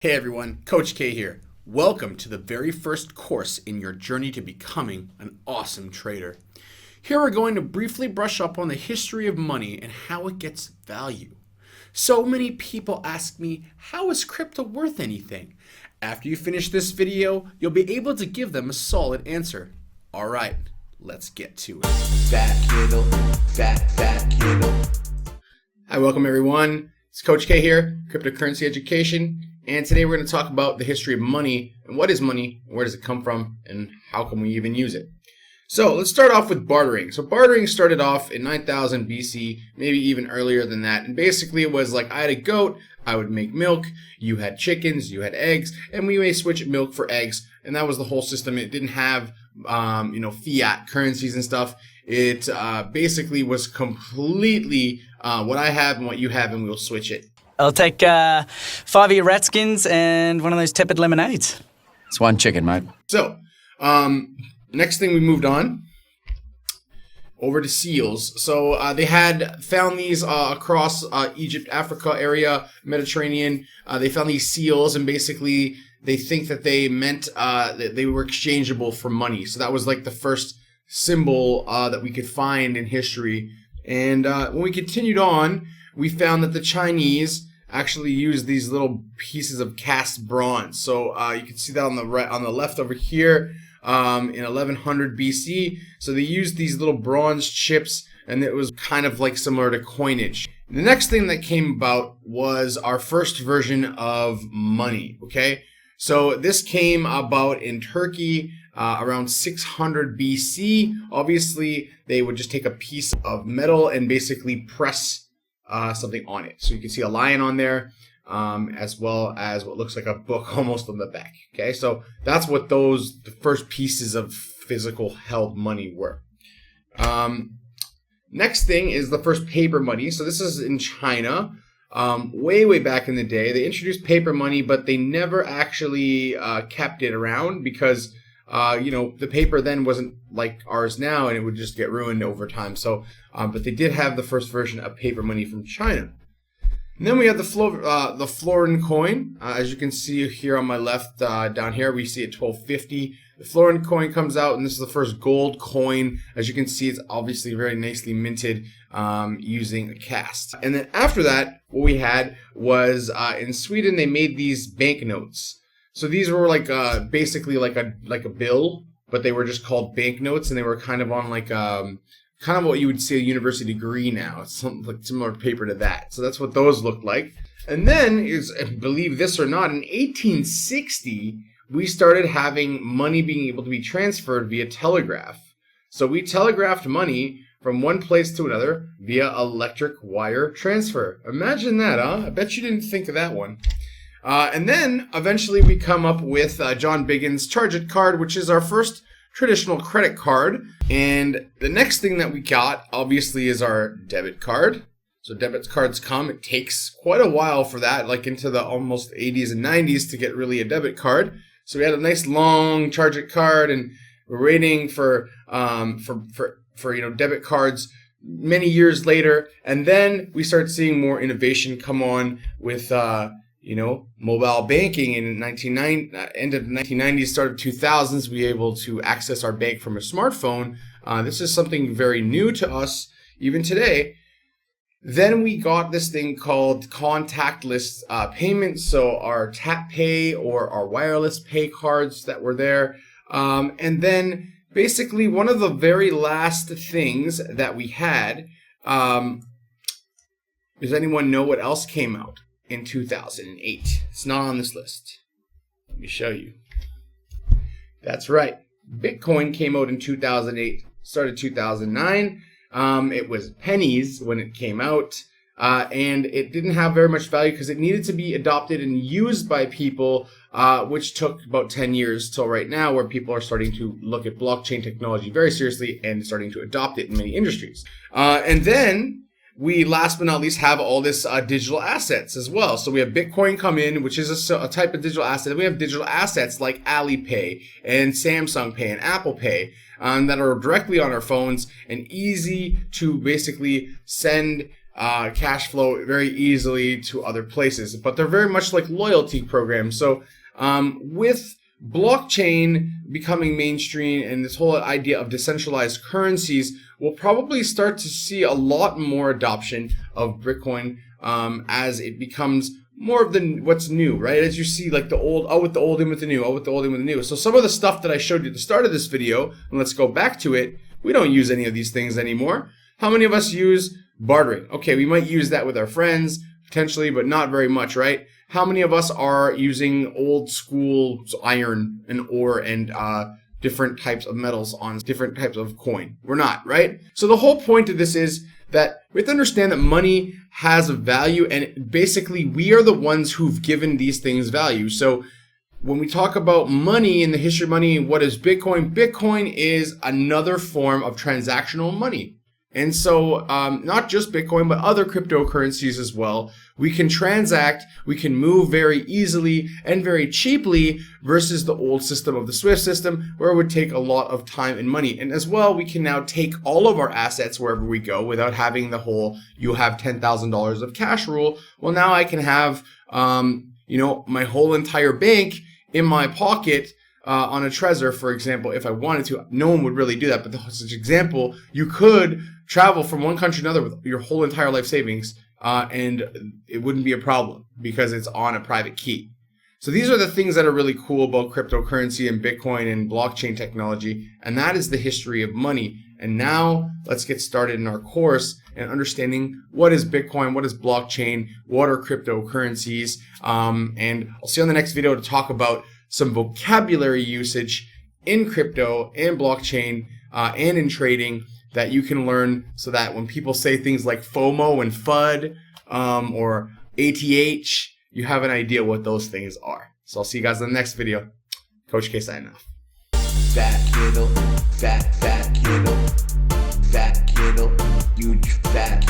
Hey everyone, Coach K here. Welcome to the very first course in your journey to becoming an awesome trader. Here we're going to briefly brush up on the history of money and how it gets value. So many people ask me, how is crypto worth anything? After you finish this video, you'll be able to give them a solid answer. Alright, let's get to it. Fat kiddo. Hi, welcome everyone. It's Coach K here, Cryptocurrency Education. And today we're going to talk about the history of money and what is money, and where does it come from, and how can we even use it. So let's start off with bartering. So bartering started off in 9000 BC, maybe even earlier than that. And basically it was like I had a goat, I would make milk, you had chickens, you had eggs, and we may switch milk for eggs. And that was the whole system. It didn't have, fiat currencies and stuff. It basically was completely what I have and what you have, and we'll switch it. I'll take 5 of your Ratskins and one of those tepid lemonades. It's one chicken, mate. So, next thing we moved on over to seals. So they had found these across Egypt, Africa area, Mediterranean. They found these seals, and basically they think that they meant that they were exchangeable for money. So that was like the first symbol that we could find in history. And when we continued on, we found that the Chinese actually used these little pieces of cast bronze. So you can see that on the right, on the left over here, in 1100 BC. So they used these little bronze chips, and it was kind of like similar to coinage. The next thing that came about was our first version of money. Okay, so this came about in Turkey around 600 BC. Obviously, they would just take a piece of metal and basically press something on it. So you can see a lion on there, as well as what looks like a book almost on the back. Okay, so that's what the first pieces of physical held money were. Next thing is the first paper money. So this is in China, way back in the day. They introduced paper money, but they never actually kept it around because the paper then wasn't like ours now, and it would just get ruined over time. So, but they did have the first version of paper money from China. And then we have the florin coin. As you can see here on my left, down here, we see it 1250. The florin coin comes out, and this is the first gold coin. As you can see, it's obviously very nicely minted using a cast. And then after that, what we had was in Sweden, they made these banknotes. So these were like basically like a bill, but they were just called banknotes, and they were kind of on like kind of what you would see a university degree now. It's something like similar paper to that. So that's what those looked like. And then, believe this or not, in 1860 we started having money being able to be transferred via telegraph. So we telegraphed money from one place to another via electric wire transfer. Imagine that, huh? I bet you didn't think of that one. And then eventually we come up with John Biggin's Charge It card, which is our first traditional credit card. And the next thing that we got, obviously, is our debit card. So debit cards come. It takes quite a while for that, like into the almost 80s and 90s, to get really a debit card. So we had a nice long Charge It card, and we're waiting for debit cards many years later. And then we start seeing more innovation come on with mobile banking in end of the 1990s, start of 2000s. We were able to access our bank from a smartphone. This is something very new to us even today. Then we got this thing called contactless payments. So our tap pay or our wireless pay cards that were there. And then basically one of the very last things that we had, does anyone know what else came out in 2008? It's not on this list. Let me show you. That's right. Bitcoin came out in 2008, started 2009. It was pennies when it came out, and it didn't have very much value because it needed to be adopted and used by people, which took about 10 years till right now, where people are starting to look at blockchain technology very seriously and starting to adopt it in many industries. And then we, last but not least, have all this digital assets as well. So we have Bitcoin come in, which is a type of digital asset. We have digital assets like Alipay and Samsung Pay and Apple Pay that are directly on our phones and easy to basically send cash flow very easily to other places, but they're very much like loyalty programs. So with blockchain becoming mainstream and this whole idea of decentralized currencies, we'll probably start to see a lot more adoption of Bitcoin as it becomes more of the what's new, right? As you see, like the old, out with the old, in with the new, out with the old, in with the new. So some of the stuff that I showed you at the start of this video, and let's go back to it, we don't use any of these things anymore. How many of us use bartering? Okay, we might use that with our friends, potentially, but not very much, right? How many of us are using old school iron and ore and different types of metals on different types of coin? We're not, right? So the whole point of this is that we have to understand that money has a value, and basically we are the ones who've given these things value. So when we talk about money in the history of money, what is Bitcoin? Bitcoin is another form of transactional money. And so not just Bitcoin, but other cryptocurrencies as well. We can transact, we can move very easily and very cheaply versus the old system of the SWIFT system, where it would take a lot of time and money. And as well, we can now take all of our assets wherever we go without having the whole, you have $10,000 of cash rule. Well, now I can have, my whole entire bank in my pocket on a Trezor, for example, if I wanted to. No one would really do that, but as an example, you could travel from one country to another with your whole entire life savings, and it wouldn't be a problem because it's on a private key. So these are the things that are really cool about cryptocurrency and Bitcoin and blockchain technology, and that is the history of money. And now let's get started in our course and understanding what is Bitcoin, what is blockchain, what are cryptocurrencies, and I'll see you on the next video to talk about some vocabulary usage in crypto and blockchain and in trading that you can learn, so that when people say things like FOMO and FUD or ATH, you have an idea what those things are. So I'll see you guys in the next video. Coach K signing off. Fat kiddo, fat kiddo, huge fat